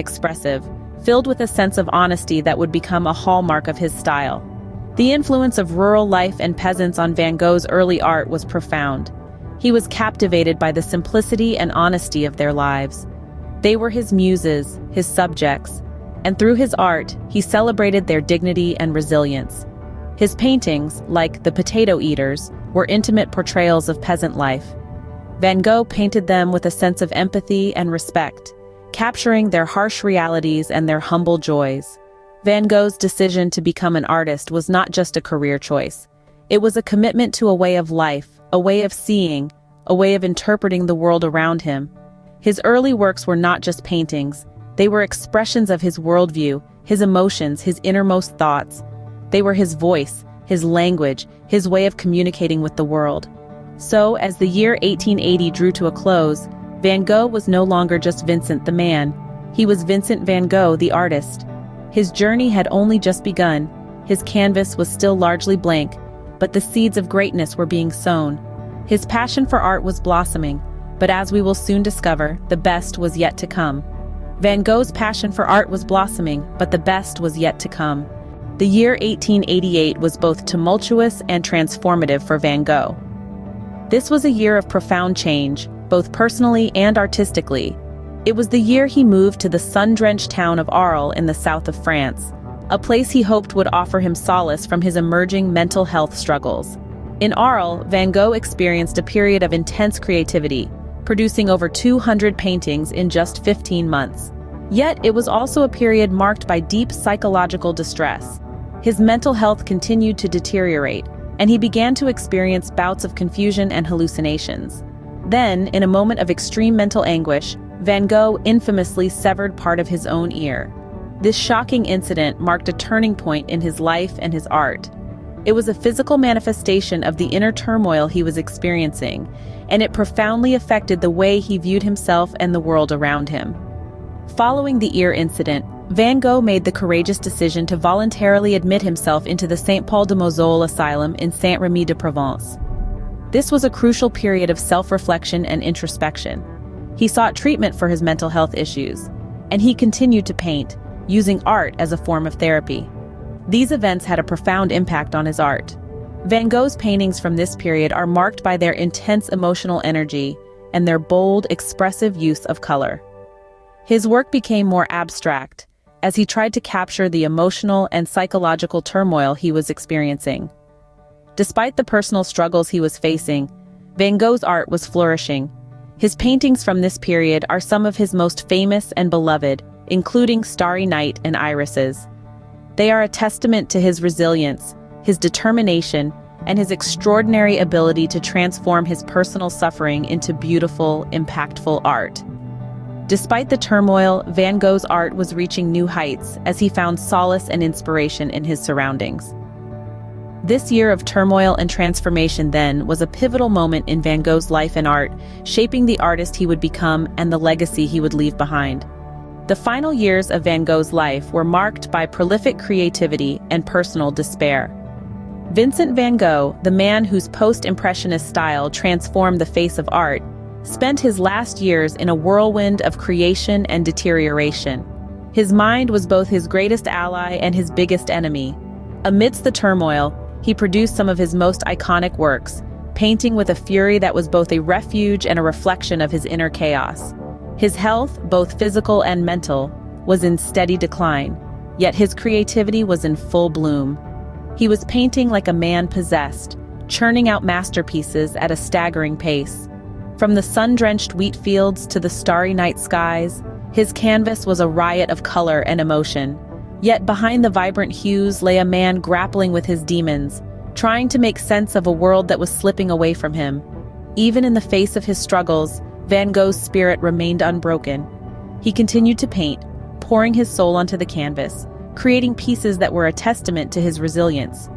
expressive, filled with a sense of honesty that would become a hallmark of his style. The influence of rural life and peasants on Van Gogh's early art was profound. He was captivated by the simplicity and honesty of their lives. They were his muses, his subjects, and through his art, he celebrated their dignity and resilience. His paintings, like The Potato Eaters, were intimate portrayals of peasant life. Van Gogh painted them with a sense of empathy and respect, capturing their harsh realities and their humble joys. Van Gogh's decision to become an artist was not just a career choice. It was a commitment to a way of life, a way of seeing, a way of interpreting the world around him. His early works were not just paintings. They were expressions of his worldview, his emotions, his innermost thoughts. They were his voice, his language, his way of communicating with the world. So, as the year 1880 drew to a close, Van Gogh was no longer just Vincent the man. He was Vincent van Gogh, the artist. His journey had only just begun. His canvas was still largely blank, but the seeds of greatness were being sown. His passion for art was blossoming, but as we will soon discover, the best was yet to come. Van Gogh's passion for art was blossoming, but the best was yet to come. The year 1888 was both tumultuous and transformative for Van Gogh. This was a year of profound change, both personally and artistically. It was the year he moved to the sun-drenched town of Arles in the south of France, a place he hoped would offer him solace from his emerging mental health struggles. In Arles, Van Gogh experienced a period of intense creativity, producing over 200 paintings in just 15 months. Yet, it was also a period marked by deep psychological distress. His mental health continued to deteriorate, and he began to experience bouts of confusion and hallucinations. Then, in a moment of extreme mental anguish, Van Gogh infamously severed part of his own ear. This shocking incident marked a turning point in his life and his art. It was a physical manifestation of the inner turmoil he was experiencing, and it profoundly affected the way he viewed himself and the world around him. Following the ear incident, Van Gogh made the courageous decision to voluntarily admit himself into the Saint Paul de Moselle Asylum in Saint-Rémy-de-Provence. This was a crucial period of self-reflection and introspection. He sought treatment for his mental health issues, and he continued to paint, using art as a form of therapy. These events had a profound impact on his art. Van Gogh's paintings from this period are marked by their intense emotional energy and their bold, expressive use of color. His work became more abstract as he tried to capture the emotional and psychological turmoil he was experiencing. Despite the personal struggles he was facing, Van Gogh's art was flourishing. His paintings from this period are some of his most famous and beloved, including Starry Night and Irises. They are a testament to his resilience, his determination, and his extraordinary ability to transform his personal suffering into beautiful, impactful art. Despite the turmoil, Van Gogh's art was reaching new heights as he found solace and inspiration in his surroundings. This year of turmoil and transformation, then, was a pivotal moment in Van Gogh's life and art, shaping the artist he would become and the legacy he would leave behind. The final years of Van Gogh's life were marked by prolific creativity and personal despair. Vincent van Gogh, the man whose post-impressionist style transformed the face of art, spent his last years in a whirlwind of creation and deterioration. His mind was both his greatest ally and his biggest enemy. Amidst the turmoil, he produced some of his most iconic works, painting with a fury that was both a refuge and a reflection of his inner chaos. His health, both physical and mental, was in steady decline, yet his creativity was in full bloom. He was painting like a man possessed, churning out masterpieces at a staggering pace. From the sun-drenched wheat fields to the starry night skies, his canvas was a riot of color and emotion. Yet behind the vibrant hues lay a man grappling with his demons, trying to make sense of a world that was slipping away from him. Even in the face of his struggles, Van Gogh's spirit remained unbroken. He continued to paint, pouring his soul onto the canvas, creating pieces that were a testament to his resilience.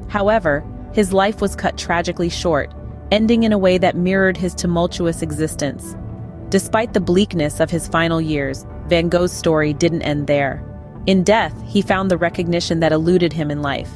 However, his life was cut tragically short, ending in a way that mirrored his tumultuous existence. Despite the bleakness of his final years, Van Gogh's story didn't end there. In death, he found the recognition that eluded him in life.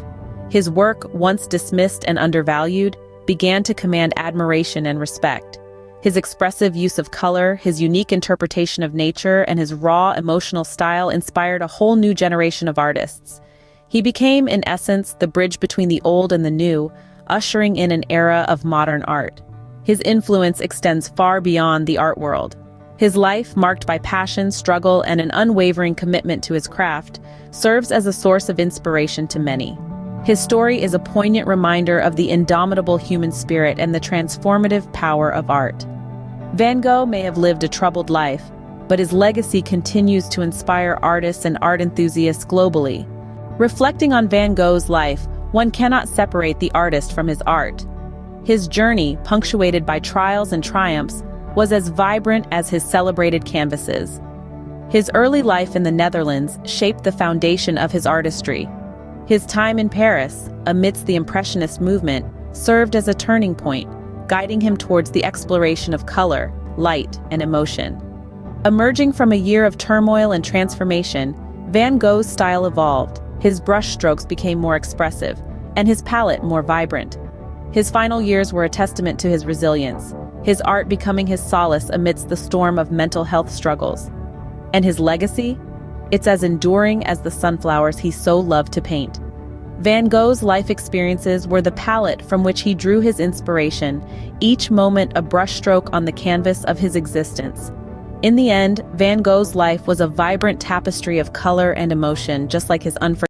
His work, once dismissed and undervalued, began to command admiration and respect. His expressive use of color, his unique interpretation of nature, and his raw, emotional style inspired a whole new generation of artists. He became, in essence, the bridge between the old and the new, ushering in an era of modern art. His influence extends far beyond the art world. His life, marked by passion, struggle, and an unwavering commitment to his craft, serves as a source of inspiration to many. His story is a poignant reminder of the indomitable human spirit and the transformative power of art. Van Gogh may have lived a troubled life, but his legacy continues to inspire artists and art enthusiasts globally. Reflecting on Van Gogh's life, one cannot separate the artist from his art. His journey, punctuated by trials and triumphs, was as vibrant as his celebrated canvases. His early life in the Netherlands shaped the foundation of his artistry. His time in Paris, amidst the Impressionist movement, served as a turning point, guiding him towards the exploration of color, light, and emotion. Emerging from a year of turmoil and transformation, Van Gogh's style evolved. His brushstrokes became more expressive, and his palette more vibrant. His final years were a testament to his resilience, his art becoming his solace amidst the storm of mental health struggles. And his legacy? It's as enduring as the sunflowers he so loved to paint. Van Gogh's life experiences were the palette from which he drew his inspiration, each moment a brushstroke on the canvas of his existence. In the end, Van Gogh's life was a vibrant tapestry of color and emotion, just like his unforgettable